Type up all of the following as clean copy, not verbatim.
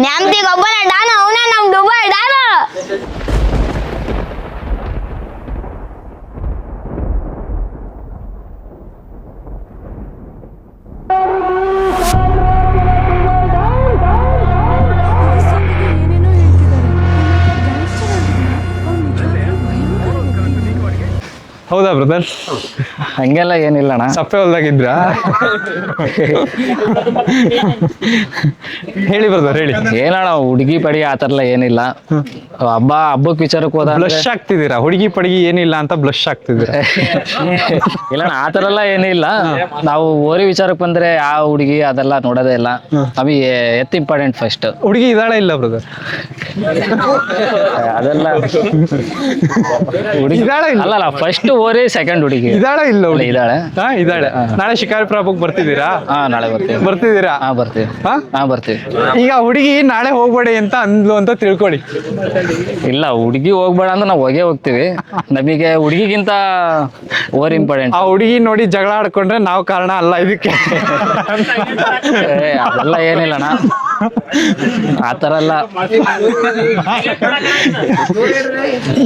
ನ್ಯಾಮ್ತಿಗೆ ಒಬ್ಬನೇ ಡಾನ ಅವನೇ ನಮ್ ದುಬೈ ಡಾನ. ಹೌದಾ ಬ್ರದರ್? ಹಂಗೆಲ್ಲ ಏನಿಲ್ಲ ಅಣ್ಣ. ಸಪ್ಪೆ ಹೊಲ್ದಾಗಿದ್ರ? ಹೇಳಿ ಬ್ರದರ್ ಹೇಳಿ. ಏನಣ್ಣ ಹುಡುಗಿ ಪಡಿ ಆತರ ಏನಿಲ್ಲ. ಹಬ್ಬಕ್ಕೆ ವಿಚಾರಕ್ಕೆ ಹೋದ ಬ್ಲಶ್ ಆಗ್ತಿದ್ದೀರಾ, ಹುಡುಗಿ ಪಡಿಗೆ ಏನಿಲ್ಲ ಅಂತ ಬ್ಲಶ್ ಆಗ್ತಿದ್ದೀರಾ? ಇಲ್ಲ ಆತರ ಎಲ್ಲ ಏನಿಲ್ಲ. ನಾವು ಓರಿ ವಿಚಾರಕ್ಕೆ ಬಂದ್ರೆ ಆ ಹುಡುಗಿ ಅದೆಲ್ಲ ನೋಡೋದೇ ಇಲ್ಲ. ನಮಗೆ ಎತ್ ಇಂಪಾರ್ಟೆಂಟ್ ಫಸ್ಟ್. ಹುಡುಗಿ ಇದಾಳ ಇಲ್ಲ ಬ್ರದರ್? ಅದೆಲ್ಲ ಹುಡುಗಿ ಅಲ್ಲ ಫಸ್ಟ್ ಓರಿ ಸೆಕೆಂಡ್ ಹುಡುಗಿ. ಇದಾಳ ಇಲ್ಲ ಹುಡುಗಿ? ಇದಾಳೆ. ಇದಾಳೆ. ನಾಳೆ ಶಿಕಾರಿಪುರ ಹಬ್ಬಕ್ಕೆ ಬರ್ತಿದ್ದೀರಾ? ನಾಳೆ ಬರ್ತೀವಿ. ಬರ್ತಿದ್ದೀರಾ? ಬರ್ತೀವಿ. ಬರ್ತೀವಿ. ಈಗ ಹುಡುಗಿ ನಾಳೆ ಹೋಗ್ಬೇಡಿ ಅಂತ ಅಂದ್ಲು ಅಂತ ತಿಳ್ಕೊಳ್ಳಿ. ಇಲ್ಲ ಹುಡುಗಿ ಹೋಗ್ಬೇಡ ಅಂದ್ರೆ ನಾವು ಹೋಗ್ತೀವಿ. ನಮಗೆ ಹುಡುಗಿಗಿಂತ ಓವರ್ ಇಂಪಾರ್ಟೆಂಟ್. ಆ ಹುಡುಗಿ ನೋಡಿ ಜಗಳ ಆಡ್ಕೊಂಡ್ರೆ ನಾವು ಕಾರಣ ಅಲ್ಲ ಇದಕ್ಕೆ. ಅದೆಲ್ಲ ಏನಿಲ್ಲಣ್ಣ, ಆತರ ಎಲ್ಲ.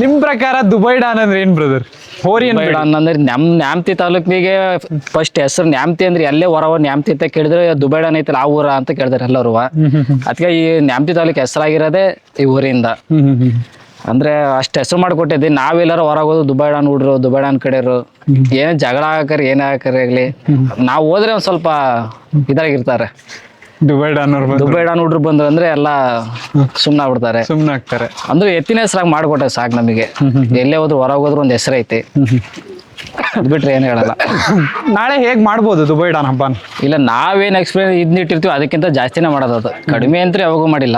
ನಿಮ್ ಪ್ರಕಾರ ದುಬೈ ಡಾನ್ ಅಂದ್ರೆ ಏನ್ ಬ್ರದರ್? ಹೋರಿ ಅಂದ್ರೆ ನ್ಯಾಮ್ತಿ ತಾಲೂಕಿಗೆ ಫಸ್ಟ್ ಹೆಸರು ನ್ಯಾಮ್ತಿ ಅಂದ್ರೆ ಎಲ್ಲೇ ಹೊರವ ನ್ಯಾಮ್ತಿ ಅಂತ ಕೇಳಿದ್ರೆ ದುಬೈ ಡಾನ್ ಐತಲ್ಲ ಆ ಊರ ಅಂತ ಕೇಳಿದಾರೆ ಎಲ್ಲರೂ. ಅದಕ್ಕೆ ಈ ನ್ಯಾಮ್ತಿ ತಾಲೂಕು ಹೆಸರಾಗಿರೋದೇ ಈ ಊರಿಂದ. ಅಂದ್ರೆ ಅಷ್ಟು ಹೆಸರು ಮಾಡಿಕೊಟ್ಟಿದ್ದೆ. ನಾವೆಲ್ಲರೂ ಹೊರಗೋದು ದುಬೈ ಡಾನ್ ಹುಡ್ರು, ದುಬೈ ಡಾನ್ ಕಡೆಯವರು ಏನೇ ಜಗಳ ಹಾಕರಿ ಏನೇ ಹಾಕರಿ ಆಗ್ಲಿ, ನಾವು ಹೋದ್ರೆ ಒಂದ್ ಸ್ವಲ್ಪ ಇದಾಗಿರ್ತಾರೆ. ದುಬೈ ಡಾನ್ ಹುಡ್ರು ಬಂದ್ರು ಅಂದ್ರೆ ಎಲ್ಲ ಸುಮ್ನಾಗ್ಬಿಡ್ತಾರೆ, ಸುಮ್ನಾಗ್ತಾರೆ. ಅಂದ್ರೆ ಎತ್ತಿನ ಹೆಸರಾಗಿ ಮಾಡ್ಕೊಟ್ಟೆ ಸಾಕು ನಮಗೆ. ಎಲ್ಲೇ ಹೋದ್ರು ಹೊರಗೆ ಹೋದ್ರು ಒಂದ್ ಹೆಸರು ಐತಿ, ಅದ್ ಬಿಟ್ರೆ ಏನ್ ಹೇಳಲ್ಲ. ನಾಳೆ ಹೇಗ್ ಮಾಡ್ಬೋದು ದುಬೈ ಡಾನ್ ಹಬ್ಬನ? ಇಲ್ಲ ನಾವೇನ್ ಎಕ್ಸ್ಪೀರಿಯನ್ಸ್ ಇದ್ನಿಟ್ಟಿರ್ತೀವಿ ಅದಕ್ಕಿಂತ ಜಾಸ್ತಿನೇ ಮಾಡೋದು. ಅದು ಕಡಿಮೆ ಅಂತ ಯಾವಾಗೂ ಮಾಡಿಲ್ಲ.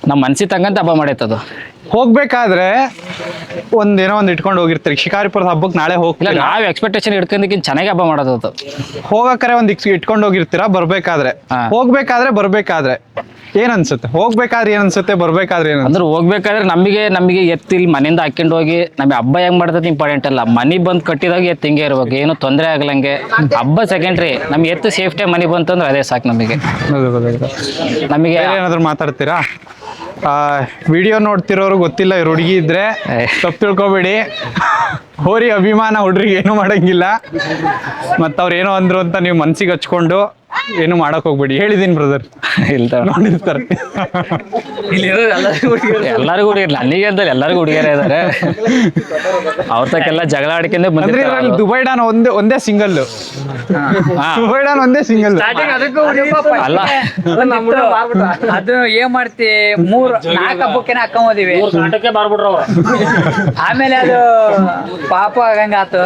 ನಮ್ಮ ಮನ್ಸಿಗೆ ತಕ್ಕಂತ ಹಬ್ಬ ಮಾಡೈತದು. ಹೋಗ್ಬೇಕಾದ್ರೆ ಏನೋ ಒಂದ್ ಇಟ್ಕೊಂಡು ಹೋಗಿರ್ತೀರಿ. ಶಿಕಾರಿಪುರದ ಹಬ್ಬಕ್ಕೆ ನಾಳೆ ಹೋಗ್ತಿಲ್ಲ, ನಾವ್ ಎಕ್ಸ್ಪೆಕ್ಟೇಷನ್ ಇಟ್ಕೊಂಡಕ್ಕಿಂತ ಚೆನ್ನಾಗಿ ಹಬ್ಬ ಮಾಡೋದು. ಅದು ಹೋಗಕ್ರೆ ಒಂದ್ ಇಟ್ಕೊಂಡು ಹೋಗಿರ್ತೀರಾ. ಬರ್ಬೇಕಾದ್ರೆ ಬರ್ಬೇಕಾದ್ರೆ ಏನ್ ಅನ್ಸುತ್ತೆ? ಹೋಗ್ಬೇಕಾದ್ರೆ ಏನ್ ಅನ್ಸುತ್ತೆ, ಬರ್ಬೇಕಾದ್ರೆ ಏನ್ ಅಂದ್ರೆ ಹೋಗ್ಬೇಕಾದ್ರೆ ನಮಗೆ ಎತ್ತಿಲ್ ಮನೆಯಿಂದ ಹಾಕೊಂಡು ಹೋಗಿ ನಮಗೆ ಹಬ್ಬ ಹೆಂಗ್ ಮಾಡ್ತದೆ ಇಂಪಾರ್ಟೆಂಟ್ ಅಲ್ಲ. ಮನಿ ಬಂದ್ ಕಟ್ಟಿದಾಗ ಎತ್ತು ಹಿಂಗೆ ಇರ್ಬೇಕು, ಏನು ತೊಂದರೆ ಆಗ್ಲಂಗೆ. ಹಬ್ಬ ಸೆಕೆಂಡ್ರಿ, ನಮ್ಗೆ ಎತ್ತು ಸೇಫ್ಟಿ ಮನಿ ಬಂತಂದ್ರೆ ಅದೇ ಸಾಕು ನಮಗೆ. ನಮಗೆ ಏನಾದ್ರು ಮಾತಾಡ್ತೀರಾ? ವಿಡಿಯೋ ನೋಡ್ತಿರೋರು ಗೊತ್ತಿಲ್ಲ, ಇವ್ರು ಹುಡುಗಿ ಇದ್ರೆ ತಪ್ಪು ತಿಳ್ಕೊಬೇಡಿ. ಹೋರಿ ಅಭಿಮಾನ ಹುಡ್ರಿಗೆ ಏನು ಮಾಡಂಗಿಲ್ಲ. ಮತ್ತ ಅವ್ರು ಏನೋ ಅಂದ್ರು ಅಂತ ನೀವು ಮನ್ಸಿಗೆ ಹಚ್ಕೊಂಡು ಏನು ಮಾಡಕ್ ಹೋಗ್ಬೇಡಿ. ಹೇಳಿದೀನಿ ಬ್ರದರ್, ನೋಡಿರ್ತಾರೆ. ಎಲ್ಲರಿಗೂ ಹುಡುಗಿರ್, ನನಗೆ ಅಂತ ಎಲ್ಲರಿಗೂ ಹುಡುಗಿಯರೇ ಇದಾರೆ. ಅವ್ರ ತಕ್ಕೆಲ್ಲ ಜಗಳ ಆಡ್ಕೊಂಡೆ ಬಂದಿರ್ತಾರೆ. ದುಬೈ ಡಾನ್ ಒಂದೇ ಸಿಂಗಲ್. ದುಬೈ ಡಾನ್ ಒಂದೇ ಸಿಂಗಲ್ ಅಲ್ಲ. ಅದು ಏನ್ ಮಾಡ್ತಿ, 3-4 ಹಬ್ಬಕ್ಕೆ ಹಾಕೊಂಬೋದಿವಿ. ಆಮೇಲೆ ಅದು ಪಾಪ ಆಗಂಗಾತು.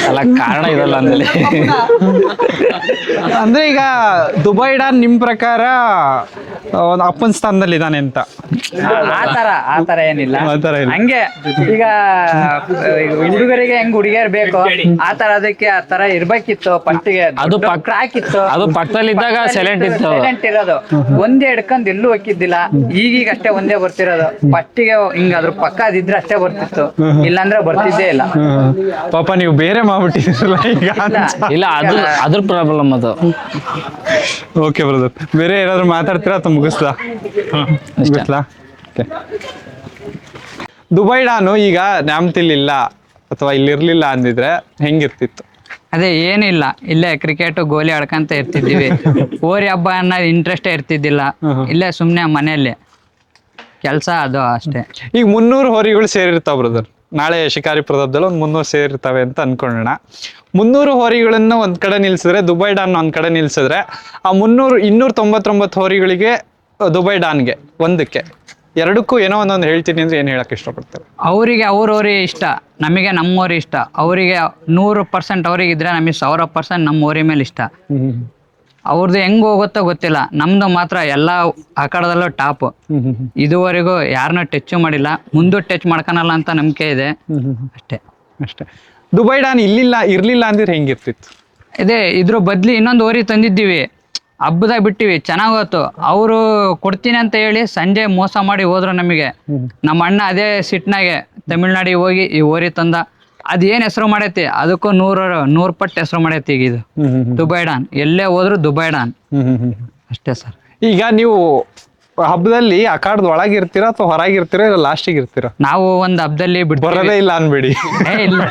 ಅಲ್ಲ ಕಾರಣ ಇದಲ್ಲ ಅಂದಲ್ಲಿ. ಅಂದ್ರೆ ಈಗ ದುಬೈ ಡಾನ್ ನಿಮ್ ಪ್ರಕಾರ ಒಂದು ಅಪ್ಪನ ಸ್ಥಾನದಲ್ಲಿ ಇದಾನೆ ಅಂತ? ಆತರ ಏನಿಲ್ಲ. ಹಂಗೆ ಈಗ ಹುಡುಗರಿಗೆ ಹೆಂಗ್ ಹುಡುಗಿಯರ್ ಬೇಕು ಆತರ ಅದಕ್ಕೆ ಆತರ ಇರ್ಬೇಕಿತ್ತು. ಫಸ್ಟಿಗೆ ಅದು ಹಾಕಿತ್ತು, ಅದು ಪಕ್ಕದಲ್ಲಿ ಇದ್ದಾಗ ಸೈಲೆಂಟ್ ಇರೋದು. ಒಂದೇ ಹಿಡ್ಕೊಂಡ್ ಎಲ್ಲೂ ಹೋಗಿದ್ದಿಲ್ಲ. ಈಗೀಗ ಅಷ್ಟೇ ಒಂದೇ ಬರ್ತಿರೋದು. ಫಸ್ಟಿಗೆ ಹಿಂಗ ಅದ್ರ ಪಕ್ಕ ಅದಿದ್ರೆ ಅಷ್ಟೇ ಬರ್ತಿತ್ತು, ಇಲ್ಲಾಂದ್ರೆ ಬರ್ತಿದ್ದೇ ಇಲ್ಲ. ಪಾಪ ನೀವು ಬೇರೆ ಮಾಡ್ಬಿಟ್ಟಿದ್ರಲ್ಲ ಈಗ. ಇಲ್ಲ ಅದ್ರ ಪ್ರಾಬ್ಲಮ್ ಅದು. ಓಕೆ ಬ್ರದರ್, ಬೇರೆ ಏನಾದ್ರು ಮಾತಾಡ್ತೀರಾ ಅಥವಾ ಮುಗಿಸ್ಲಾ? ದುಬೈ ಡಾನು ಈಗ ನ್ಯಾಮ್ತಿಲಿಲ್ಲ ಅಥವಾ ಇಲ್ಲಿರ್ಲಿಲ್ಲ ಅಂದಿದ್ರೆ ಹೆಂಗಿರ್ತಿತ್ತು? ಅದೇ ಏನಿಲ್ಲ, ಇಲ್ಲೇ ಕ್ರಿಕೆಟ್ ಗೋಲಿ ಆಡ್ಕಂತ ಇರ್ತಿದ್ದೀವಿ. ಹೋರಿ ಹಬ್ಬ ಅನ್ನೋದು ಇಂಟ್ರೆಸ್ಟೇ ಇರ್ತಿದ್ದಿಲ್ಲ. ಇಲ್ಲೇ ಸುಮ್ನೆ ಮನೆಯಲ್ಲಿ ಕೆಲಸ, ಅದು ಅಷ್ಟೇ. ಈಗ 300 ಹೋರಿಗಳು ಸೇರಿರ್ತಾವ ಬ್ರದರ್. ನಾಳೆ ಶಿಕಾರಿಪುರದಲ್ಲಿ ಒಂದು 300 ಸೇರಿರ್ತವೆ ಅಂತ ಅನ್ಕೊಳ್ಳೋಣ. 300 ಹೋರಿಗಳನ್ನ ಒಂದ್ ಕಡೆ ನಿಲ್ಸಿದ್ರೆ, ದುಬೈ ಡಾನ್ ಒಂದ್ ಕಡೆ ನಿಲ್ಸಿದ್ರೆ, ಆ 299 ಹೋರಿಗಳಿಗೆ ದುಬೈ ಡಾನ್ಗೆ ಒಂದಕ್ಕೆ ಎರಡಕ್ಕೂ ಏನೋ ಒಂದೊಂದು ಹೇಳ್ತೀನಿ ಅಂದ್ರೆ ಏನ್ ಹೇಳಕ್ ಇಷ್ಟಪಡ್ತಾರೆ? ಅವರಿಗೆ ಅವ್ರವ್ರಿಗೆ ಇಷ್ಟ, ನಮಗೆ ನಮ್ಮೋರಿ ಇಷ್ಟ. ಅವರಿಗೆ 100% ಅವ್ರಿಗಿದ್ರೆ ನಮಗೆ 1000% ನಮ್ಮ ಓರಿ ಮೇಲೆ ಇಷ್ಟ. ಅವ್ರದ್ದು ಹೆಂಗ್ ಹೋಗುತ್ತೋ ಗೊತ್ತಿಲ್ಲ, ನಮ್ದು ಮಾತ್ರ ಎಲ್ಲಾ ಆಕಡದಲ್ಲೂ ಟಾಪ್. ಇದುವರೆಗೂ ಯಾರನ್ನ ಟಚ್ ಮಾಡಿಲ್ಲ, ಮುಂದೆ ಟಚ್ ಮಾಡ್ಕೊಳಲ್ಲ ಅಂತ ನಂಬಿಕೆ ಇದೆ. ಅಷ್ಟೇ. ದುಬೈ ಡಾನ್ ಇರ್ಲಿಲ್ಲ ಅಂದ್ರೆ ಹೆಂಗಿರ್ತಿತ್ತು? ಇದ್ರ ಬದ್ಲಿ ಇನ್ನೊಂದು ಓರಿ ತಂದಿದ್ದೀವಿ, ಹಬ್ಬದಾಗ ಬಿಟ್ಟಿವಿ, ಚೆನ್ನಾಗೋತು. ಅವರು ಕೊಡ್ತೀನಿ ಅಂತ ಹೇಳಿ ಸಂಜೆ ಮೋಸ ಮಾಡಿ ಹೋದ್ರು ನಮಗೆ. ನಮ್ಮ ಅಣ್ಣ ಅದೇ ಸಿಟ್ನಾಗೆ ತಮಿಳ್ನಾಡಿಗೆ ಹೋಗಿ ಈ ಓರಿ ತಂದ. ಅದೇನ್ ಹೆಸರು ಮಾಡೈತಿ ಅದಕ್ಕೂ 100 ಪಟ್ಟು ಹೆಸರು ಮಾಡೈತಿ ಈಗ ಇದು ದುಬೈ ಡಾನ್. ಎಲ್ಲೇ ಹೋದ್ರು ದುಬೈ ಡಾನ್ ಅಷ್ಟೇ ಸರ್. ಈಗ ನೀವು ಹಬ್ಬದಲ್ಲಿ ಅಖಾಡದ ಒಳಗಿರ್ತೀರಾ ಅಥವಾ ಹೊರಗಿರ್ತೀರಾ ಇಲ್ಲ ಲಾಸ್ಟಿಗೆ ಇರ್ತೀರಾ? ನಾವು ಒಂದ್ ಹಬ್ಬದಲ್ಲಿ ಬರೋದೇ ಇಲ್ಲ ಅನ್ಬೇಡಿ. ಇಲ್ಲ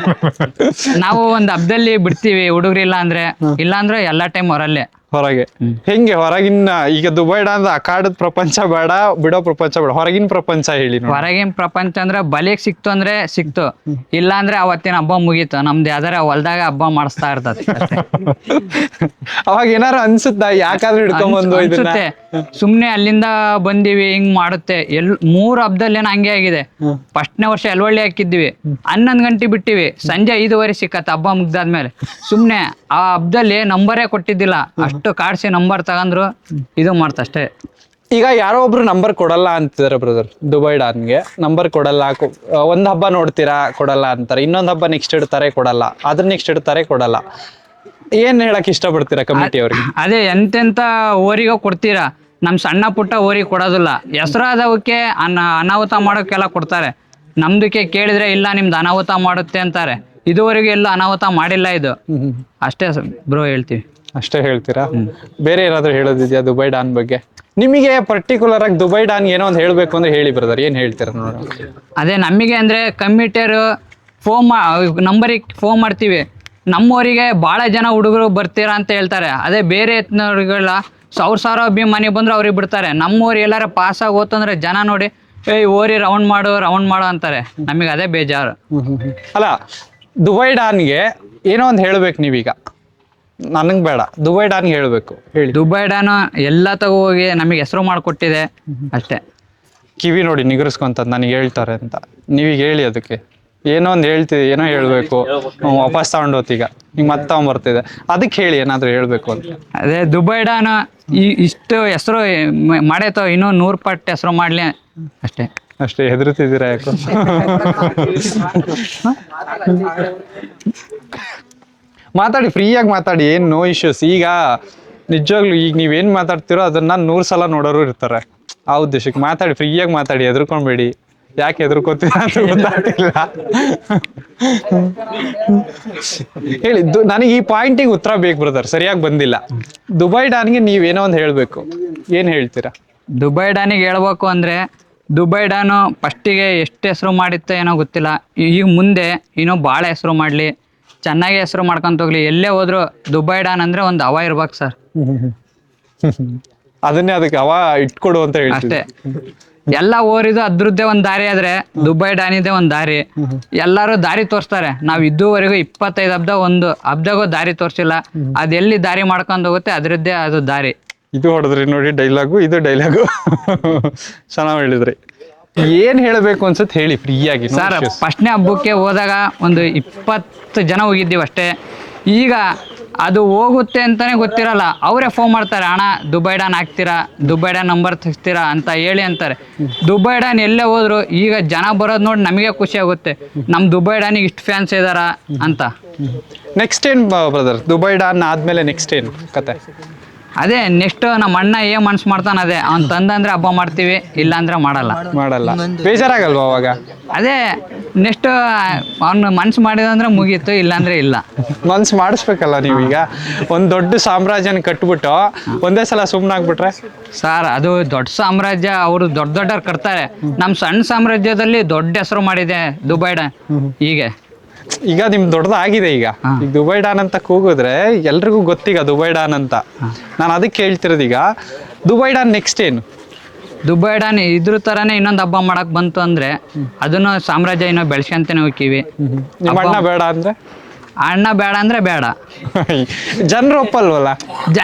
ನಾವು ಒಂದ್ ಹಬ್ಬದಲ್ಲಿ ಬಿಡ್ತೀವಿ ಹುಡುಗ್ರಿಲ್ಲ ಅಂದ್ರೆ, ಇಲ್ಲಾಂದ್ರೆ ಎಲ್ಲಾ ಟೈಮ್ ಹೊರಲ್ಲೇ ಹೊರಗೆ. ಹೆಂಗೆ ಹೊರಗಿನ ಈಗ ದುಬೈ ಡಾನ್ ಅಖಾಡದ ಪ್ರಪಂಚ ಬೇಡ, ಬಿಡೋ ಪ್ರಪಂಚ ಬೇಡ, ಹೊರಗಿನ ಪ್ರಪಂಚ ಹೇಳಿ. ಹೊರಗಿನ ಪ್ರಪಂಚ ಅಂದ್ರೆ ಬಲಿಗ್ ಸಿಕ್ತು ಅಂದ್ರೆ ಸಿಕ್ತು, ಇಲ್ಲ ಅಂದ್ರೆ ಅವತ್ತಿನ ಹಬ್ಬ ಮುಗೀತು. ನಮ್ದು ಯಾವ್ದಾರ ಹೊಲ್ದಾಗ ಹಬ್ಬ ಮಾಡಿಸ್ತಾ ಇರ್ತದೆ ಅವಾಗ ಏನಾರು ಅನ್ಸುತ್ತಾ ಯಾಕಾದ್ರೂ ಹಿಡ್ಕೊಂಡ್ಬಂದು ಇದನ್ನ? ಅನ್ಸುತ್ತೆ ಸುಮ್ನೆ ಅಲ್ಲಿಂದ ಬಂದಿವಿ ಹಿಂಗ್ ಮಾಡುತ್ತೆ. 3 ಹಬ್ಬದಲ್ಲಿ ಏನೋ ಹಂಗೆ ಆಗಿದೆ. ಫಸ್ಟ್ನೇ ವರ್ಷ ಎಲ್ವಳ್ಳಿ ಹಾಕಿದ್ವಿ, 11 ಗಂಟೆ ಬಿಟ್ಟಿವಿ, ಸಂಜೆ 5:15 ಸಿಕ್ಕತ್ತ ಹಬ್ಬ ಮುಗ್ದಾದ್ಮೇಲೆ. ಸುಮ್ನೆ ಆ ಹಬ್ಬದಲ್ಲಿ ನಂಬರೇ ಕೊಟ್ಟಿದ್ದಿಲ್ಲ, ಅಷ್ಟು ಕಾಡ್ಸಿ ನಂಬರ್ ತಗೊಂಡ್ರು ಇದು ಮಾಡ್ತಷ್ಟೇ. ಈಗ ಯಾರೋ ಒಬ್ರು ನಂಬರ್ ಕೊಡಲ್ಲ ಅಂತಿದಾರೆ ಬ್ರದರ್, ದುಬೈ ಡಾನ್ಗೆ ನಂಬರ್ ಕೊಡಲ್ಲ, ಒಂದ್ ಹಬ್ಬ ನೋಡ್ತೀರಾ ಕೊಡಲ್ಲ ಅಂತಾರೆ, ಇನ್ನೊಂದ್ ಹಬ್ಬ ನೆಕ್ಸ್ಟ್ ಇಡ್ತಾರೆ ಕೊಡಲ್ಲ, ಅದ್ರ ನೆಕ್ಸ್ಟ್ ಇಡ್ತಾರೆ ಕೊಡಲ್ಲ. ಏನ್ ಹೇಳಕ್ ಇಷ್ಟಪಡ್ತೀರಾ ಕಮಿಟಿ ಅವ್ರಿಗೆ? ಅದೇ ಎಂತೆಂತ ಓರಿಗೋ ಕೊಡ್ತೀರಾ, ನಮ್ ಸಣ್ಣ ಪುಟ್ಟ ಓರಿಗೆ ಕೊಡೋದಿಲ್ಲ. ಹೆಸರಾದವಕ್ಕೆ ಅನಾಹುತ ಮಾಡೋಕ್ಕೆಲ್ಲ ಕೊಡ್ತಾರೆ. ನಮ್ದಕ್ಕೆ ಕೇಳಿದ್ರೆ ಇಲ್ಲ ನಿಮ್ದು ಅನಾಹುತ ಮಾಡುತ್ತೆ ಅಂತಾರೆ. ಇದುವರೆಗೂ ಎಲ್ಲ ಅನಾಹುತ ಮಾಡಿಲ್ಲ ಇದು. ಅಷ್ಟೇ ಬ್ರೋ ಹೇಳ್ತೀವಿ. ಅಷ್ಟೇ ಹೇಳ್ತೀರಾ? ಬೇರೆ ಏನಾದ್ರು ಹೇಳೋದಿದ್ಯಾ ದುಬೈ ಡಾನ್ ಬಗ್ಗೆ? ನಿಮಗೆ ಪರ್ಟಿಕ್ಯುಲರ್ ಆಗಿ ದುಬೈ ಡಾನ್ ಏನೋ ಒಂದು ಹೇಳ್ಬೇಕು ಅಂದ್ರೆ ಹೇಳಿ ಬ್ರದರ್, ಏನ್ ಹೇಳ್ತೀರಾ ನೋಡೋಣ. ಅದೇ ನಮಗೆ ಅಂದ್ರೆ ಕಮಿಟಿಯರು ನಂಬರಿಗೆ ಫೋನ್ ಮಾಡ್ತೀವಿ. ನಮ್ಮವರಿಗೆ ಭಾಳ ಜನ ಹುಡುಗರು ಬರ್ತೀರಾ ಅಂತ ಹೇಳ್ತಾರೆ. ಅದೇ ಬೇರೆ ಎತ್ನವ್ರಿಗೆಲ್ಲ 1000 ಅಭಿಮಾನಿ ಬಂದ್ರೆ ಅವ್ರಿಗೆ ಬಿಡ್ತಾರೆ. ನಮ್ಮೂರು ಎಲ್ಲಾರ ಪಾಸ್ ಆಗಿ ಹೋತಂದ್ರೆ ಜನ ನೋಡಿ ಓರಿ ರೌಂಡ್ ಮಾಡು ಅಂತಾರೆ. ನಮಗೆ ಅದೇ ಬೇಜಾರು. ಅಲ್ಲ, ದುಬೈ ಡಾನ್ಗೆ ಏನೋ ಒಂದು ಹೇಳ್ಬೇಕು ನೀವೀಗ. ನನಗ್ ಬೇಡ, ದುಬೈ ಡಾನ್ಗೆ ಹೇಳ್ಬೇಕು, ಹೇಳಿ. ದುಬೈ ಡಾನ್ ಎಲ್ಲ ತಗೋ ಹೋಗಿ ನಮಗೆ ಹೆಸರು ಮಾಡಿಕೊಟ್ಟಿದೆ ಅಷ್ಟೇ. ಕಿವಿ ನೋಡಿ ನಿಗರಿಸ್ಕೊಂತ ನನಗೆ ಹೇಳ್ತಾರೆ ಅಂತ ನೀವೀಗ ಹೇಳಿ. ಅದಕ್ಕೆ ಏನೋ ಒಂದು ಹೇಳ್ತಿದೆ, ಏನೋ ಹೇಳ್ಬೇಕು, ವಾಪಸ್ ತಗೊಂಡು ಹೋತೀಗ ಈಗ ಮತ್ತೆ ತಗೊಂಡ್ಬರ್ತಿದೆ, ಅದಕ್ಕೆ ಹೇಳಿ ಏನಾದ್ರು ಹೇಳ್ಬೇಕು ಅಂತ. ಅದೇ ದುಬೈ ಡಾನ್ ಇಷ್ಟು ಹೆಸರು ಮಾಡೈತೋ, ಇನ್ನೂ 100 ಪಟ್ಟು ಹೆಸರು ಮಾಡ್ಲಿ ಅಷ್ಟೇ. ಅಷ್ಟೇ ಹೆದರ್ತಿದ್ದೀರಾ ಯಾಕೋ? ಮಾತಾಡಿ, ಫ್ರೀಯಾಗಿ ಮಾತಾಡಿ, ಏನು ನೋ ಇಶ್ಯೂಸ್. ಈಗ ನಿಜವಾಗ್ಲೂ ಈಗ ನೀವೇನು ಮಾತಾಡ್ತಿರೋ ಅದನ್ನ 100 ಸಲ ನೋಡೋರು ಇರ್ತಾರೆ. ಆ ಉದ್ದೇಶಕ್ಕೆ ಮಾತಾಡಿ, ಫ್ರೀಯಾಗಿ ಮಾತಾಡಿ, ಹೆದರ್ಕೊಂಬೇಡಿ. ಯಾಕೆ ಹೆದರ್ಕೋತೀರ ಅಂತ ಗೊತ್ತಾಗ್ತಿಲ್ಲ. ಹೇಳಿ, ನನಗೆ ಈ ಪಾಯಿಂಟಿಗೆ ಉತ್ತರ ಬೇಕು ಬ್ರದರ್, ಸರಿಯಾಗಿ ಬಂದಿಲ್ಲ. ದುಬೈ ಡಾನ್ಗೆ ನೀವೇನೋ ಒಂದು ಹೇಳ್ಬೇಕು, ಏನ್ ಹೇಳ್ತೀರಾ? ದುಬೈ ಡಾನಿಗೆ ಹೇಳ್ಬೇಕು ಅಂದ್ರೆ, ದುಬೈ ಡಾನು ಫಸ್ಟಿಗೆ ಎಷ್ಟು ಹೆಸರು ಮಾಡಿತ್ತೋ ಏನೋ ಗೊತ್ತಿಲ್ಲ. ಈಗ ಮುಂದೆ ಇನ್ನೂ ಭಾಳ ಹೆಸರು ಮಾಡಲಿ, ಚೆನ್ನಾಗಿ ಹೆಸರು ಮಾಡ್ಕೊಂತ ಹೋಗ್ಲಿ. ಎಲ್ಲೇ ಹೋದ್ರು ದುಬೈ ಡಾನ್ ಅಂದ್ರೆ ಒಂದು ಹವಾ ಇರ್ಬೇಕು ಸರ್. ಅದನ್ನೇ ಅದಕ್ಕೆ ಹವಾ ಇಟ್ಕೊಡು ಅಂತ ಹೇಳಿ ಅಷ್ಟೇ. ಎಲ್ಲ ಓರಿದು ಅದ್ರದ್ದೇ ಒಂದ್ ದಾರಿ ಆದ್ರೆ ದುಬೈ ಡಾನಿದೆ ಒಂದ್ ದಾರಿ. ಎಲ್ಲಾರು ದಾರಿ ತೋರಿಸ್ತಾರೆ. ನಾವ್ ಇದುವರೆಗೂ 25 ಹಬ್ದಾಗೂ ದಾರಿ ತೋರ್ಸಿಲ್ಲ. ಅದೆಲ್ಲಿ ದಾರಿ ಮಾಡ್ಕೊಂಡ್ ಹೋಗುತ್ತೆ ಅದ್ರದ್ದೇ ಅದು ದಾರಿ. ಇದು ಹೊಡೆದ್ರಿ ನೋಡಿ ಡೈಲಾಗು, ಇದು ಡೈಲಾಗು. ಚೆನ್ನಾಗಿ ಹೇಳಿದ್ರಿ. ಏನ್ ಹೇಳ್ಬೇಕು ಅನ್ಸುತ್ತೆ ಹೇಳಿ ಫ್ರೀಯಾಗಿ. ಸರ್, ಫಸ್ಟ್ನೇ ಹಬ್ಬಕ್ಕೆ ಹೋದಾಗ ಒಂದು 20 ಜನ ಹೋಗಿದ್ದೀವಿ ಅಷ್ಟೇ. ಈಗ ಅದು ಹೋಗುತ್ತೆ ಅಂತಾನೆ ಗೊತ್ತಿರಲ್ಲ. ಅವರೇ ಫೋನ್ ಮಾಡ್ತಾರೆ, ಅಣ್ಣ ದುಬೈ ಡಾನ್ ಹಾಕ್ತೀರಾ, ದುಬೈ ಡಾನ್ ನಂಬರ್ ತೆಗಿಸ್ತೀರಾ ಅಂತ ಹೇಳಿ ಅಂತಾರೆ. ದುಬೈ ಡಾನ್ ಎಲ್ಲೇ ಹೋದ್ರು ಈಗ ಜನ ಬರೋದು ನೋಡಿ ನಮಗೆ ಖುಷಿ ಆಗುತ್ತೆ, ನಮ್ಮ ದುಬೈ ಡಾನಿಗೆ ಇಷ್ಟು ಫ್ಯಾನ್ಸ್ ಇದಾರ ಅಂತ. ನೆಕ್ಸ್ಟ್ ಏನ್ ಬ್ರದರ್, ದುಬೈ ಡಾನ್ ಆದ್ಮೇಲೆ ನೆಕ್ಸ್ಟ್ ಏನ್ ಕತೆ? ಅದೇ ನೆಕ್ಸ್ಟ್ ನಮ್ಮ ಅಣ್ಣ ಏನ್ ಮನ್ಸು ಮಾಡ್ತಾನೆ, ಅದೇ ಅವ್ನು ತಂದಂದ್ರೆ ಹಬ್ಬ ಮಾಡ್ತೀವಿ, ಇಲ್ಲ ಅಂದ್ರೆ ಮಾಡಲ್ಲ. ಬೇಜಾರಾಗಲ್ವಾ ಅವಾಗ? ಅದೇ ನೆಕ್ಸ್ಟ್ ಅವ್ನು ಮನ್ಸು ಮಾಡಿದಂದ್ರೆ ಮುಗೀತು, ಇಲ್ಲಾಂದ್ರೆ ಇಲ್ಲ. ಮನ್ಸು ಮಾಡಿಸ್ಬೇಕಲ್ಲ ನೀವೀಗ. ಒಂದ್ ದೊಡ್ಡ ಸಾಮ್ರಾಜ್ಯನ ಕಟ್ಬಿಟ್ಟು ಒಂದೇ ಸಲ ಸುಮ್ಮನಾಗ್ಬಿಟ್ರೆ? ಸರ್, ಅದು ದೊಡ್ಡ ಸಾಮ್ರಾಜ್ಯ, ಅವರು ದೊಡ್ಡವ್ರು ಕಟ್ತಾರೆ. ನಮ್ಮ ಸಣ್ಣ ಸಾಮ್ರಾಜ್ಯದಲ್ಲಿ ದೊಡ್ಡ ಹೆಸರು ಮಾಡಿದೆ ದುಬೈ ಡಾನ್. ಈಗ ನಿಮ್ ದೊಡ್ಡದಾಗಿದೆ. ಈಗ ದುಬೈ ಡಾನ್ ಅಂತ ಕೂಗಿದ್ರೆ ಎಲ್ರಿಗೂ ಗೊತ್ತೀಗ ದುಬೈ ಡಾನ್ ಅಂತ. ನಾನು ಅದಕ್ಕೆ ಹೇಳ್ತಿರೋದು, ಈಗ ದುಬೈ ಡಾನ್ ನೆಕ್ಸ್ಟ್ ಏನು? ದುಬೈ ಡಾನ್ ಇದ್ರ ತರಾನೇ ಇನ್ನೊಂದು ಹಬ್ಬ ಮಾಡಕ್ ಬಂತು ಅಂದ್ರೆ ಅದನ್ನು ಸಾಮ್ರಾಜ್ಯ ಇನ್ನೂ ಬೆಳೆಸ್ಕೊಂತಾನೆ ಹೋಗ್ತೀವಿ. ನಿಮ್ಮ ಅಣ್ಣ ಬೇಡ ಅಂದ್ರೆ? ಅಣ್ಣ ಬೇಡ ಅಂದ್ರೆ ಬೇಡ. ಜನರು ಒಪ್ಪಲ್ವಲ್ಲ?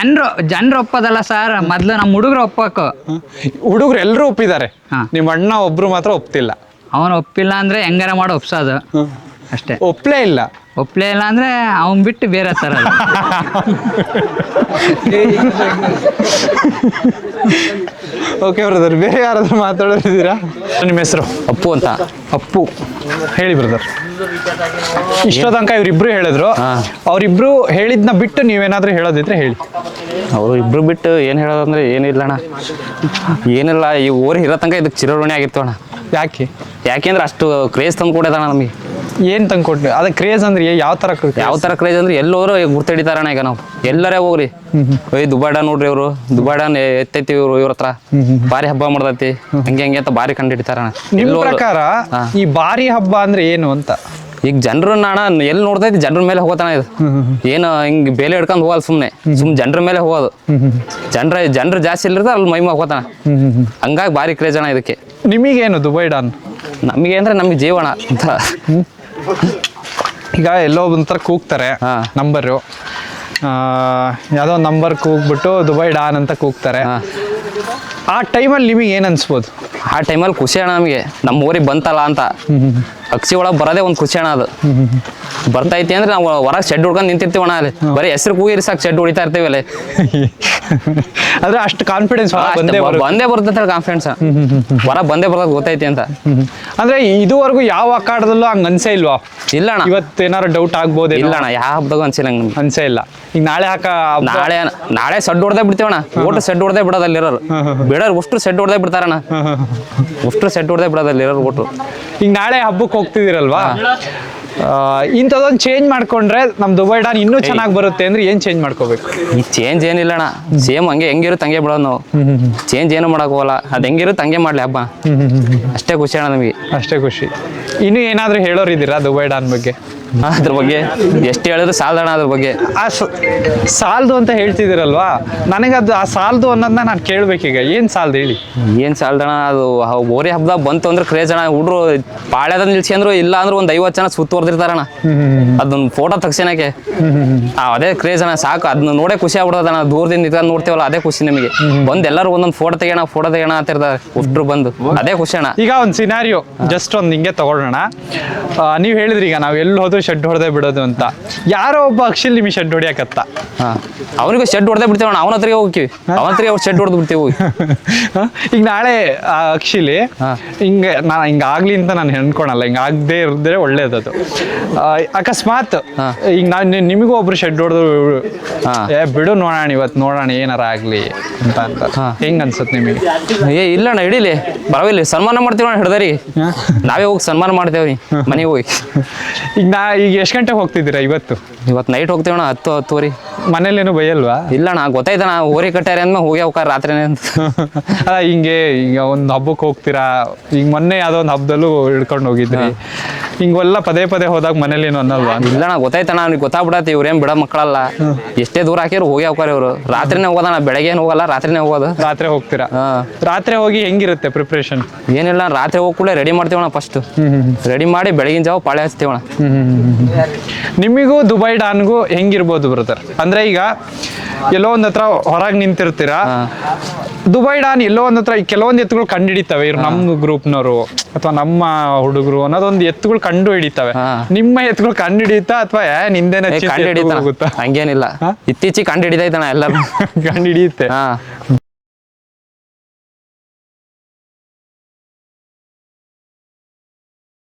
ಜನರು ಒಪ್ಪದಲ್ಲ ಸರ್, ಮೊದ್ಲು ನಮ್ಮ ಹುಡುಗರು ಒಪ್ಪಬೇಕು. ಹುಡುಗರು ಎಲ್ಲರೂ ಒಪ್ಪಿದ್ದಾರೆ, ನಿಮ್ಮ ಅಣ್ಣ ಒಬ್ರು ಮಾತ್ರ ಒಪ್ತಿಲ್ಲ. ಅವನು ಒಪ್ಪಿಲ್ಲ ಅಂದ್ರೆ ಹೆಂಗಾರ ಮಾಡಿ ಒಪ್ಸೋದು ಅಷ್ಟೇ. ಒಪ್ಲೇ ಇಲ್ಲ ಅಂದ್ರೆ ಅವನ್ ಬಿಟ್ಟು ಬೇರೆ ತರ. ಓಕೆ ಬ್ರದರ್, ಬೇರೆ ಯಾರಾದ್ರೂ ಮಾತಾಡೋದಿದ್ದೀರಾ? ನಿಮ್ಮ ಹೆಸರು? ಅಪ್ಪು ಅಂತ. ಅಪ್ಪು, ಹೇಳಿ ಬ್ರದರ್. ಇಷ್ಟೋ ತನಕ ಇವ್ರಿಬ್ರು ಹೇಳಿದ್ರು, ಅವ್ರಿಬ್ರು ಹೇಳಿದ್ನ ಬಿಟ್ಟು ನೀವೇನಾದ್ರೂ ಹೇಳೋದಿದ್ರೆ ಹೇಳಿ. ಅವರು ಇಬ್ರು ಬಿಟ್ಟು ಏನು ಹೇಳೋದಂದ್ರೆ ಏನಿಲ್ಲ ಅಣ್ಣ, ಏನಿಲ್ಲ. ಈ ಊರು ಇರೋ ತನಕ ಇದಕ್ಕೆ ಚಿರಋಣಿ ಆಗಿತ್ತು ಅಣ್ಣ. ಯಾಕೆ? ಯಾಕೆಂದ್ರೆ ಅಷ್ಟು ಕ್ರೇಜ್ ತಂದು ಕೊಡೋದಣ್ಣ ನಮಗೆ. ಏನ್ ತಂದ್ಕೊಟ್ಟು ಅದ ಕ್ರೇಜ್ ಅಂದ್ರೆ ಯಾವ ತರ ಯಾವ ತರ ಕ್ರೇಜ್ ಅಂದ್ರೆ ಎಲ್ಲರೂ ಗುರ್ತು ಹಿಡಿತಾರಣ ಈಗ ನಾವು ಎಲ್ಲರೇ ಹೋಗ್ರಿ ಏಯ್ ದುಬಾಡ ನೋಡ್ರಿ ಇವ್ರು ದುಬಾಡನ್ ಎತ್ತೈತಿ ಇವ್ರ ಹತ್ರ ಬಾರಿ ಹಬ್ಬ ಮಾಡ್ದೈತಿ ಹಂಗೆ ಹಂಗೆ ಅಂತ ಬಾರಿ ಕಂಡು ಹಿಡಿತಾರಣ. ನಿಮ್ ಪ್ರಕಾರ ಈ ಬಾರಿ ಹಬ್ಬ ಅಂದ್ರೆ ಏನು ಅಂತ? ಈಗ ಜನರು ಅಣ್ಣ ಎಲ್ಲಿ ನೋಡ್ತೈತಿ ಜನರ ಮೇಲೆ ಹೋಗೋತಾನ ಇದು ಏನು ಹಿಂಗ್ ಬೇಲೆ ಹಿಡ್ಕೊಂಡು ಹೋಗಲ್ಲ ಸುಮ್ನೆ ಜನರ ಮೇಲೆ ಹೋಗೋದು. ಜನರು ಜಾಸ್ತಿ ಇಲ್ಲಿರ್ತಾರ ಅಲ್ಲಿ ಮೈಮ ಹೋಗೋತಾನ ಹಂಗಾಗಿ ಬಾರಿ ಕ್ರೇಜ್ ಅಣ್ಣ ಇದಕ್ಕೆ. ನಿಮಗೇನು ದುಬೈ ಡಾನ್? ನಮಗೆ ಅಂದ್ರೆ ನಮ್ಗೆ ಜೀವನ ಅಂತ. ಈಗ ಎಲ್ಲೋ ಒಂಥರ ಕೂಗ್ತಾರೆ ನಂಬರು, ಯಾವುದೋ ನಂಬರ್ ಕೂಗ್ಬಿಟ್ಟು ದುಬೈ ಡಾನ್ ಅಂತ ಕೂಗ್ತಾರೆ. ಆ ಟೈಮಲ್ಲಿ ನಿಮಗೆ ಏನು ಅನ್ಸ್ಬೋದು? ಆ ಟೈಮಲ್ಲಿ ಖುಷಿ ಅಣ್ಣ ನಮಗೆ ನಮ್ಮ ಊರಿಗೆ ಬಂತಲ್ಲ ಅಂತ. ಅಕ್ಷಿ ಒಳಗೆ ಬರೋದೇ ಒಂದು ಖುಷಿ ಅಣ್ಣ ಅದು. ಬರ್ತೈತಿ ಅಂದ್ರೆ ನಾವು ಹೊರಗೆ ಶೆಡ್ ಹುಡ್ಕೊಂಡು ನಿಂತಿರ್ತೀವಿ ಅಣ್ಣ ಅಲ್ಲಿ ಬರೀ ಹೆಸರು ಕೂಗಿರಿ ಸಾಕು ಶೆಡ್ ಹೊಡಿತಾ ಇರ್ತೀವಿ ಅಲ್ಲಿ. ಅಂದ್ರೆ ಅಷ್ಟು ಕಾನ್ಫಿಡೆನ್ಸ್ ಬಂದೇ ಬರ್ತೈತೆ ಕಾನ್ಫಿಡೆನ್ಸ್ ಹೊರಗೆ ಬಂದೇ ಬರ್ತದೆ ಗೊತ್ತೈತಿ ಅಂತ. ಅಂದ್ರೆ ಇದುವರೆಗೂ ಯಾವ ಅಖಾಡದಲ್ಲೂ ಹಂಗ ಅನ್ಸೇ ಇಲ್ವಾ? ಇಲ್ಲ ಅಣ್ಣ ಇವತ್ತೇನಾರು ಡೌಟ್ ಆಗ್ಬೋದು? ಇಲ್ಲ ಅಣ್ಣ ಯಾವ ಹಬ್ಬದಾಗ ಅನ್ಸಿಲ್ಲ ನಮ್ಗೆ ಅನ್ಸೇ ಇಲ್ಲ. ಈಗ ನಾಳೆ ನಾಳೆ ಸೆಡ್ ಹೊಡೆದೇ ಬಿಡ್ತೀವಣ್ಣ. ಒಟ್ಟು ಸೆಡ್ ಹೊಡೆದೇ ಬಿಡೋದು ಅಲ್ಲಿರೋರು ಬಿಡೋರು ಅಷ್ಟು ಸೆಡ್ ಹೊಡೆದೇ ಬಿಡ್ತಾರಣ್ಣ. ಅಷ್ಟು ಸೆಡ್ ಹೊಡೆದೇ ಬಿಡೋದು ಅಲ್ಲಿರೋರು ಒಟ್ಟು. ಈಗ ನಾಳೆ ಹಬ್ಬಕ್ಕೆ ಹೋಗ್ತಿದ್ದೀರಲ್ವಾ, ಇಂಥದೊಂದು ಚೇಂಜ್ ಮಾಡ್ಕೊಂಡ್ರೆ ನಮ್ ದುಬೈ ಡಾನ್ ಇನ್ನೂ ಚೆನ್ನಾಗಿ ಬರುತ್ತೆ ಅಂದ್ರೆ ಏನ್ ಚೇಂಜ್ ಮಾಡ್ಕೋಬೇಕು? ಈ ಚೇಂಜ್ ಏನಿಲ್ಲ ಅಣ್ಣ, ಸೇಮ್ ಹಂಗೆ ಹೆಂಗಿರುತ್ತೆ ಹಂಗೆ ಬಿಡೋದು ನಾವು. ಚೇಂಜ್ ಏನು ಮಾಡಕ್ ಹೋಗಲ್ಲ, ಅದ್ ಹೆಂಗಿರುತ್ತೆ ಹಂಗೆ ಮಾಡ್ಲಿ ಹಬ್ಬ. ಅಷ್ಟೇ ಖುಷಿ ಅಣ್ಣ ನಮಗೆ, ಅಷ್ಟೇ ಖುಷಿ. ಇನ್ನು ಏನಾದ್ರೂ ಹೇಳೋರಿದ್ದೀರಾ ದುಬೈ ಡಾನ್ ಬಗ್ಗೆ? ಅದ್ರ ಬಗ್ಗೆ ಎಷ್ಟು ಹೇಳಿದ್ರು ಸಾಲದಣ. ಅದ್ರ ಬಗ್ಗೆ ಸಾಲದು ಅಂತ ಹೇಳ್ತಿದ್ದೀರಲ್ವಾ, ನನಗದು ಆ ಸಾಲದು ಅನ್ನೋದನ್ನ ನಾನು ಕೇಳ್ಬೇಕೀಗ. ಏನ್ ಸಾಲದು ಹೇಳಿ? ಏನ್ ಸಾಲದಣ ಅದು ಓರಿ ಹಬ್ಬದಾಗ ಬಂತು ಅಂದ್ರೆ ಕ್ರೇಜ್ ಅಣ್ಣ. ಹುಡ್ರು ಪಾಳ್ಯದ ನಿಲ್ಸಿ ಅಂದ್ರು ಇಲ್ಲ ಅಂದ್ರೆ ಒಂದ್ 50 ಜನ ಸುತ್ತುವರ್ದಿರ್ತಾರಣ. ಅದನ್ನ ಫೋಟೋ ತಕ್ಷಣಕ್ಕೆ ಅದೇ ಕ್ರೇಜ್ ಅಣ್ಣ. ಸಾಕು ಅದನ್ನ ನೋಡೇ ಖುಷಿ ಆಗ್ಬಿಡೋದಣ್ಣ. ದೂರದಿಂದ ನಿಂತ್ಕೊಂಡು ನೋಡ್ತೇವಲ್ಲ ಅದೇ ಖುಷಿ ನಮಗೆ. ಬಂದ್ ಎಲ್ಲರೂ ಒಂದೊಂದು ಫೋಟೋ ತೆಗೋಣ ಅಂತ ಇರ್ತಾರೆ ಹುಡ್ರು ಬಂದು, ಅದೇ ಖುಷಿ ಅಣ್ಣ. ಈಗ ಒಂದು ಸಿನಾರಿಯೋ ಜಸ್ಟ್ ಒಂದು ಹಿಂಗೆ ತಗೊಳ್ಳೋಣ. ನೀವ್ ಹೇಳಿದ್ರಿ ಈಗ ನಾವ್ ಎಲ್ಲಿ ಹೋದ್ರು ಶೆಡ್ ಹೊಡೆದೇ ಬಿಡೋದು ಅಂತ. ಯಾರೋ ಒಬ್ಬ ಅಕ್ಷಿಲ್ ನಿಮಗೆ ಶೆಡ್ ಹೊಡಿಯಕತ್ತ, ಅವನಿಗೂ ಶೆಡ್ ಹೊಡೆದೇ ಬಿಡ್ತೇವಣ್ಣ. ಅವನ ಹತ್ರ ಹೋಗ್ತೀವಿ, ಅವನ ಹತ್ರ ಅವ್ರು ಶೆಡ್ ಹೊಡೆದು ಬಿಡ್ತೀವಿ. ಈಗ ನಾಳೆ ಅಕ್ಷಿಲಿ ಹಿಂಗ ಆಗ್ಲಿ ಅಂತ ನಾನು ಅನ್ಕೊಳಲ್ಲ, ಹಿಂಗ ಆಗದೆ ಇರದ್ರೆ ಒಳ್ಳೇದದು. ಅಕಸ್ಮಾತ್ ಈಗ ನಿಮಗೂ ಒಬ್ರು ಶೆಡ್ ಹೊಡೆದು ಬಿಡು ನೋಡೋಣ ಇವತ್ತು ನೋಡೋಣ ಏನಾರ ಆಗ್ಲಿ ಅಂತ ಹೆಂಗ್ ಅನ್ಸತ್ ನಿಮಗೆ? ಇಲ್ಲಣ್ಣ ಹಿಡೀಲಿ ಬರವಿಲ್ಲ, ಸನ್ಮಾನ ಮಾಡ್ತೀವಣ್ಣ ಹಿಡ್ದಾರಿ. ನಾವೇ ಹೋಗಿ ಸನ್ಮಾನ ಮಾಡ್ತೇವ್ರಿ ಮನೆಗೆ ಹೋಗಿ. ಈಗ ಎಷ್ಟು ಗಂಟೆಗೆ ಹೋಗ್ತಿದ್ದೀರಾ ಇವತ್ತು ನೈಟ್ ಹೋಗ್ತೀವಣ್ಣ 10-10:30. ಮನೇಲೇನು ಬೈಯಲ್ವಾ? ಇಲ್ಲಣ್ಣ ಗೊತ್ತಾಯ್ತಣ್ಣ ಹೋರಿ ಕಟ್ಟಾರೆ ಅಂದ್ಮೇಲೆ ಹೋಗಿ ಹೋಗ್ತಾರ ರಾತ್ರಿನೇ ಅಂತ. ಅಲ್ಲ ಹಿಂಗೆ ಈಗ ಒಂದು ಹಬ್ಬಕ್ಕೆ ಹೋಗ್ತೀರಾ, ಈಗ ಮೊನ್ನೆ ಯಾವ್ದೋ ಒಂದು ಹಬ್ಬದಲ್ಲೂ ಹಿಡ್ಕೊಂಡು ಹೋಗಿದ್ರಿ, ಹಿಂಗೆಲ್ಲ ಪದೇ ಪದೇ ಹೋದಾಗ ಮನೇಲೇನು ಅನ್ನಲ್ವಾ? ಇಲ್ಲಣ್ಣ ಗೊತ್ತಾಯ್ತಣ್ಣ, ಅವ್ನಿಗೆ ಗೊತ್ತಾಗ್ಬಿಡತ್ತೆ ಇವ್ರೇನ್ ಬಿಡ ಮಕ್ಕಳಲ್ಲ. ಎಷ್ಟೇ ದೂರ ಹಾಕಿದ್ರು ಹೋಗಿ ಹೋಗ್ತಾರ ಇವರು. ರಾತ್ರಿನೇ ಹೋಗೋದಣ್ಣ, ಬೆಳಗ್ಗೆ ಏನು ಹೋಗಲ್ಲ, ರಾತ್ರಿನೇ ಹೋಗೋದು. ರಾತ್ರಿ ಹೋಗ್ತೀರಾ? ರಾತ್ರಿ ಹೋಗಿ ಹೆಂಗಿರುತ್ತೆ ಪ್ರಿಪ್ರೇಷನ್? ಏನಿಲ್ಲ ರಾತ್ರಿ ಹೋಗಿ ಕೂಡ ರೆಡಿ ಮಾಡ್ತೀವಣ್ಣ. ಫಸ್ಟ್ ರೆಡಿ ಮಾಡಿ ಬೆಳಗಿನ ಜಾವ ಪಾಳೆ ಹಚ್ತೀವಣ್ಣ. ನಿಮಗೂ ದುಬೈ ಡಾನ್ಗೂ ಹೆಂಗಿರ್ಬೋದು ಬ್ರದರ್? ಅಂದ್ರೆ ಈಗ ಎಲ್ಲೋ ಒಂದ್ ಹತ್ರ ಹೊರಗೆ ನಿಂತಿರ್ತೀರಾ, ದುಬೈ ಡಾನ್ ಎಲ್ಲೋ ಒಂದ್ ಹತ್ರ ಕೆಲವೊಂದು ಎತ್ತುಗಳು ಕಂಡು ಹಿಡಿತವೆ, ಇವ್ರು ನಮ್ಮ ಗ್ರೂಪ್ನವರು ಅಥವಾ ನಮ್ಮ ಹುಡುಗರು ಅನ್ನೋದೊಂದು ಎತ್ತುಗಳು ಕಂಡು ಹಿಡಿತವೆ. ನಿಮ್ಮ ಎತ್ತುಗಳು ಕಂಡು ಹಿಡಿತಾ ಅಥವಾ ನಿಂದೇನ ಕಂಡು ಹಿಡಿತಾ? ಹಂಗೇನಿಲ್ಲ, ಇತ್ತೀಚೆಗೆ ಕಂಡು ಹಿಡಿತೈತಣ್ಣ ಎಲ್ಲರೂ. ಕಂಡು ಹಿಡಿಯುತ್ತೆ.